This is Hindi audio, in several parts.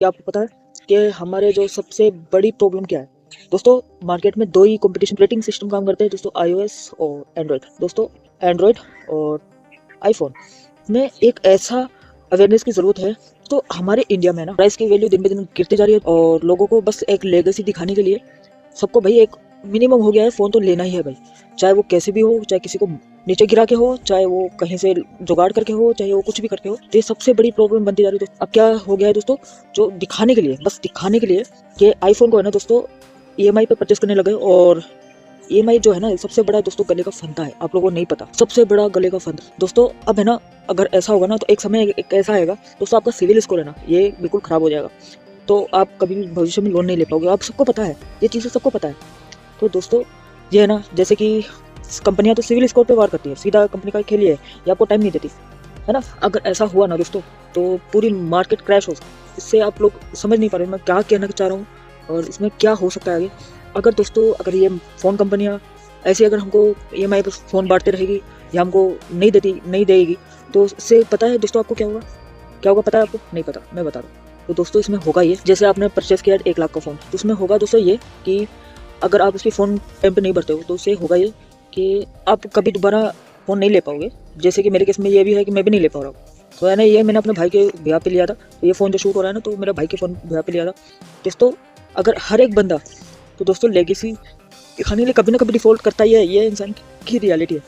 क्या आपको पता है कि हमारे जो सबसे बड़ी प्रॉब्लम क्या है दोस्तों? मार्केट में दो ही कंपटीशन रेटिंग सिस्टम काम करते हैं दोस्तों, iOS और एंड्रॉयड। दोस्तों एंड्रॉयड और आईफोन में एक ऐसा अवेयरनेस की जरूरत है। तो हमारे इंडिया में ना प्राइस की वैल्यू दिन ब दिन गिरती जा रही है और लोगों को बस एक लेगेसी दिखाने के लिए सबको भाई एक मिनिमम हो गया है, फोन तो लेना ही है भाई, चाहे वो कैसे भी हो, चाहे किसी को नीचे गिरा के हो, चाहे वो कहीं से जुगाड़ करके हो, चाहे वो कुछ भी करके हो। तो ये सबसे बड़ी प्रॉब्लम बनती जा रही है दोस्तों। अब क्या हो गया है दोस्तों, जो दिखाने के लिए, बस दिखाने के लिए कि आईफोन को है ना दोस्तों ईएमआई पे परचेस करने लगे। और ईएमआई जो है ना सबसे बड़ा दोस्तों गले का फंदा है, आप लोगों को नहीं पता, सबसे बड़ा गले का फंदा दोस्तों। अब है ना, अगर ऐसा होगा ना तो एक समय एक ऐसा आएगा दोस्तों, आपका सिविल स्कोर है ना ये बिल्कुल खराब हो जाएगा, तो आप कभी भी भविष्य में लोन नहीं ले पाओगे। आप सबको पता है, ये चीज़ें सबको पता है। तो दोस्तों ये है ना, जैसे कि कंपनियां तो सिविल स्कोर पे वार करती है, सीधा कंपनी का खेल ये है, ये आपको टाइम नहीं देती है ना। अगर ऐसा हुआ ना दोस्तों तो पूरी मार्केट क्रैश हो सकती। इससे आप लोग समझ नहीं पा रहे मैं क्या कहना चाह रहा हूँ और इसमें क्या हो सकता है आगे। अगर दोस्तों अगर ये फ़ोन कंपनियाँ ऐसे अगर हमको ईएमआई पर फ़ोन बांटते रहेगी या हमको नहीं देगी, तो इससे पता है दोस्तों आपको क्या होगा? क्या होगा पता है आपको? नहीं पता, मैं बता रहा हूँ। तो दोस्तों इसमें होगा ये, जैसे आपने परचेस किया 1 लाख का फ़ोन, तो उसमें होगा दोस्तों ये कि अगर आप उसकी फ़ोन टाइम पे नहीं भरते हो तो उससे होगा ये कि आप कभी दोबारा फ़ोन नहीं ले पाओगे। जैसे कि मेरे केस में ये भी है कि मैं भी नहीं ले पा रहा हूँ। तो है ना, ये मैंने अपने भाई के ब्याह पे लिया था, तो ये फ़ोन जो शूट हो रहा है ना, तो मेरा भाई के फ़ोन ब्याह पे लिया था दोस्तों। अगर हर एक बंदा तो दोस्तों लेगेसी दिखाने के लिए कभी ना कभी डिफ़ॉल्ट करता ही है, ये इंसान की रियलिटी है।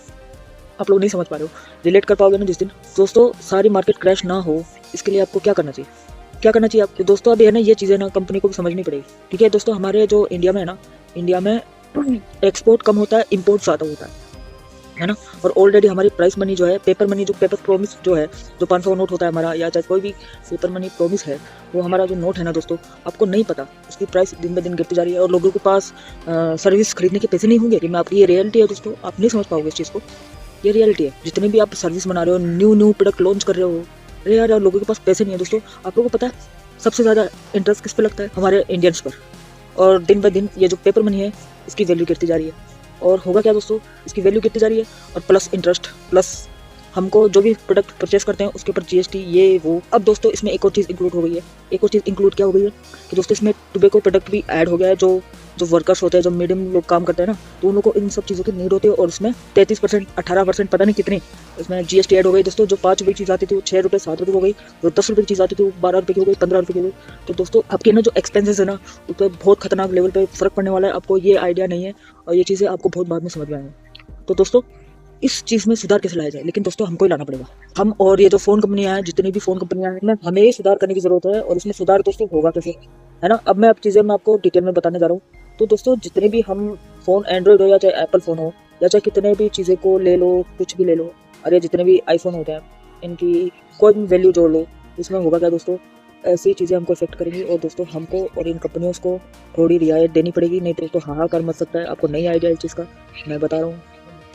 आप लोग नहीं समझ पा रहे हो, रिलेट कर पाओगे ना जिस दिन दोस्तों सारी मार्केट क्रैश ना हो, इसके लिए आपको क्या करना चाहिए? क्या करना चाहिए आपको दोस्तों? अभी है ना ये चीज़ें ना कंपनी को भी समझनी पड़ेगी, ठीक है दोस्तों। हमारे जो इंडिया में है ना, इंडिया में एक्सपोर्ट कम होता है, इंपोर्ट ज़्यादा होता है ना। और ऑलरेडी हमारी प्राइस मनी जो है, पेपर मनी जो पेपर प्रोमिस जो है, जो 500 का नोट होता है हमारा, या चाहे कोई भी पेपर मनी प्रोमिस है, वो हमारा जो नोट है ना दोस्तों, आपको नहीं पता उसकी प्राइस दिन ब दिन गिरती जा रही है और लोगों के पास सर्विस खरीदने के पैसे नहीं होंगे। मैं आपकी ये रियलिटी है दोस्तों, आप नहीं समझ पाओगे इस चीज़ को, ये रियलिटी है। जितने भी आप सर्विस बना रहे हो, न्यू प्रोडक्ट लॉन्च कर रहे हो, अरे यार लोगों के पास पैसे नहीं है दोस्तों। आप लोगों को पता है सबसे ज़्यादा इंटरेस्ट किस पे लगता है? हमारे इंडियंस पर। और दिन ब दिन ये जो पेपर मनी है इसकी वैल्यू गिरती जा रही है। और होगा क्या दोस्तों, इसकी वैल्यू गिरती जा रही है और प्लस इंटरेस्ट, प्लस हमको जो भी प्रोडक्ट परचेस करते हैं उसके ऊपर जीएसटी, ये वो। अब दोस्तों इसमें एक और चीज़ इंक्लूड हो गई है, एक और चीज़ इंक्लूड क्या हो गई है कि दोस्तों इसमें टोबैको प्रोडक्ट भी ऐड हो गया है। जो जो वर्कर्स होते हैं, जो मीडियम लोग काम करते हैं ना, तो उन लोगों को इन सब चीज़ों की नीड होती है। और उसमें 33%, 18%, पता नहीं कितनी इसमें जीएसटी ऐड हो गई दोस्तों। जो 5 रुपये की चीज़ आती थी वो 6 रुपये, 7 रुपये हो गई। जो 10 रुपये की चीज़ आती थी वो 12 रुपये की हो गई, 15 रुपये की हो गई। तो दोस्तों आपके ना जो एक्सपेंसेस है ना, उस पर बहुत खतरनाक लेवल पे फ़र्क पड़ने वाला है। आपको ये आइडिया नहीं है और ये चीज़ें आपको बहुत बाद में समझ में आएंगी। तो दोस्तों इस चीज़ में सुधार कैसे लाया जाए? लेकिन दोस्तों हमको ही लाना पड़ेगा, हम। और ये जो फ़ोन कंपनियां हैं, जितनी भी फ़ोन कंपनियां हैं, इनमें हमें ही सुधार करने की ज़रूरत है। और इसमें सुधार दोस्तों होगा कैसे, है ना? अब मैं अब चीज़ें मैं आपको डिटेल में बताने जा रहा हूँ। तो दोस्तों जितने भी हम फ़ोन, एंड्रॉयड हो या चाहे एप्पल फ़ोन हो या चाहे कितने भी चीज़ें को ले लो, कुछ भी ले लो, अरे जितने भी आईफोन होते हैं, इनकी कोई भी वैल्यू जोड़ लो, इसमें होगा क्या दोस्तों, ऐसी चीज़ें हमको इफेक्ट करेंगी। और दोस्तों हमको और इन कंपनियों को थोड़ी रियायत देनी पड़ेगी, नहीं तो दोस्तों हाहाकार मच सकता है। आपको नहीं आइडिया इस चीज़ का, मैं बता रहा हूँ,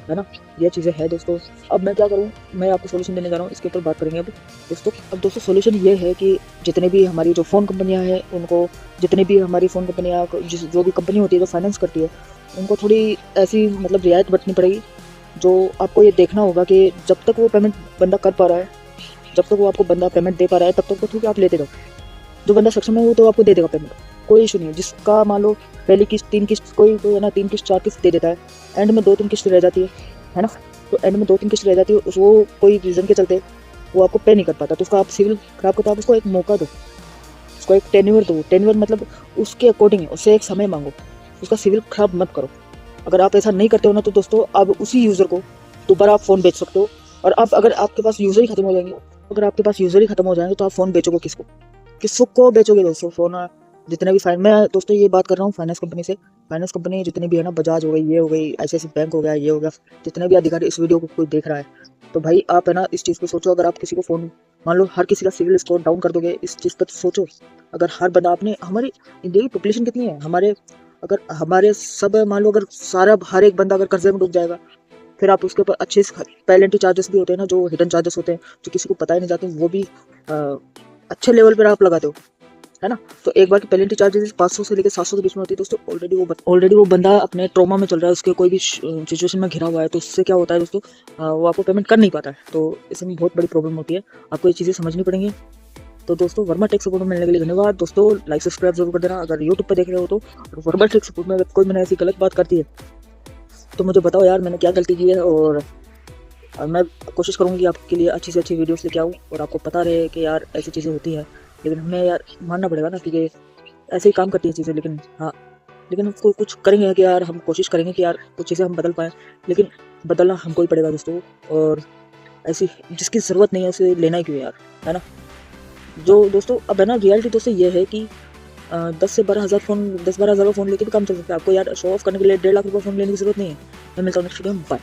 है ना। ये चीज़ें हैं दोस्तों। अब मैं क्या करूँ, मैं आपको सोल्यूशन देने जा रहा हूँ, इसके ऊपर बात करेंगे अब दोस्तों। अब दोस्तों सोल्यूशन ये है कि जितने भी हमारी जो फ़ोन कंपनियाँ हैं उनको, जितनी भी हमारी फ़ोन कंपनियाँ जो भी कंपनी होती है जो फाइनेंस करती है, उनको थोड़ी ऐसी मतलब रियायत बरतनी पड़ेगी। जो आपको ये देखना होगा कि जब तक वो पेमेंट बंदा कर पा रहा है, जब तक वो आपको बंदा पेमेंट दे पा रहा है, तब तक तो ठीक है, आप लेते रहो। जो बंदा सक्षम है वो तो आपको दे देगा पेमेंट, कोई इशू नहीं है। जिसका मान लो पहली किस्त, 3 किस्त, कोई है ना 3 किस्त, 4 किस्त दे देता है, एंड में 2-3 किस्त रह जाती है ना। तो एंड में 2-3 किस्त रह जाती है, वो कोई रीज़न के चलते वो आपको पे नहीं कर पाता, तो उसका आप सिविल खराब करते, आप उसको एक मौका दो, उसको एक टेन्योर दो। टेन्योर मतलब उसके अकॉर्डिंग है, उससे एक समय मांगो, उसका सिविल खराब मत करो। अगर आप ऐसा नहीं करते हो ना तो दोस्तों आप उसी यूज़र को दोबारा आप फ़ोन बेच सकते हो। और आप अगर आपके पास यूज़र ही खत्म हो जाएंगे, अगर आपके पास यूज़र ही खत्म हो जाएंगे तो आप फ़ोन बेचोगे किसको? किसको बेचोगे दोस्तों फ़ोन? जितने भी मैं दोस्तों ये बात कर रहा हूँ फाइनेंस कंपनी से। फाइनेंस कंपनी जितनी भी है ना, बजाज हो गई, ये हो गई, आईसीआईसीआई बैंक हो गया, ये हो गया, जितने भी अधिकारी इस वीडियो को कोई देख रहा है, तो भाई आप है ना इस चीज़ पे सोचो। अगर आप किसी को फ़ोन, मान लो हर किसी का सिविल स्कोर डाउन कर दोगे, इस चीज़ पर तो सोचो। अगर हर बंदा, आपने, हमारी इंडिया की पॉपुलेशन कितनी है, हमारे अगर हमारे सब मान लो अगर सारा हर एक बंदा अगर कर्जे में डूब जाएगा, फिर आप उसके ऊपर अच्छे पेनल्टी चार्जेस भी होते हैं ना, जो हिडन चार्जेस होते हैं, जो किसी को पता ही नहीं जाते, वो भी अच्छे लेवल पर आप लगाते हो, है ना। तो एक बार की पेनल्टी चार्जेस 500 से लेकर 700 के बीच में होती है दोस्तों। ऑलरेडी वो बंदा अपने ट्रॉमा में चल रहा है, उसके कोई भी सिचुएशन में घिरा हुआ है, तो उससे क्या होता है दोस्तों, वो आपको पेमेंट कर नहीं पाता है। तो इसमें बहुत बड़ी प्रॉब्लम होती है, आपको ये चीज़ें समझनी पड़ेंगी। तो दोस्तों वर्मा टेक सपोर्ट में मिलने के लिए धन्यवाद दोस्तों। लाइक सब्सक्राइब जरूर कर देना अगर यूट्यूब पर देख रहे हो तो। और वर्मा टेक सपोर्ट में अगर कोई मैंने ऐसी गलत बात करती है तो मुझे बताओ यार, मैंने क्या गलती की है। और मैं कोशिश करूँगी आपके लिए अच्छी से अच्छी वीडियोस लेके आऊँ और आपको पता रहे कि यार ऐसी चीज़ें होती हैं। लेकिन हमें यार मानना पड़ेगा ना, क्योंकि ऐसे ही काम करती हैं चीज़ें। लेकिन हाँ, लेकिन उसको कुछ करेंगे कि यार हम कोशिश करेंगे कि यार कुछ चीज़ें हम बदल पाएँ, लेकिन बदलना हमको ही पड़ेगा दोस्तों। और ऐसी जिसकी ज़रूरत नहीं है उसे लेना ही क्यों यार, है ना। जो दोस्तों अब है ना, रियलिटी दोस्तों ये है कि 10 से 12 हज़ार फ़ोन, 10-12 हज़ार का फ़ोन लेके भी काम चल सकता है। आपको यार शो ऑफ करने के लिए 1.5 लाख रुपये फ़ोन लेने की ज़रूरत नहीं है। मैं मिलता हूँ नेक्स्ट वीडियो में, बाय।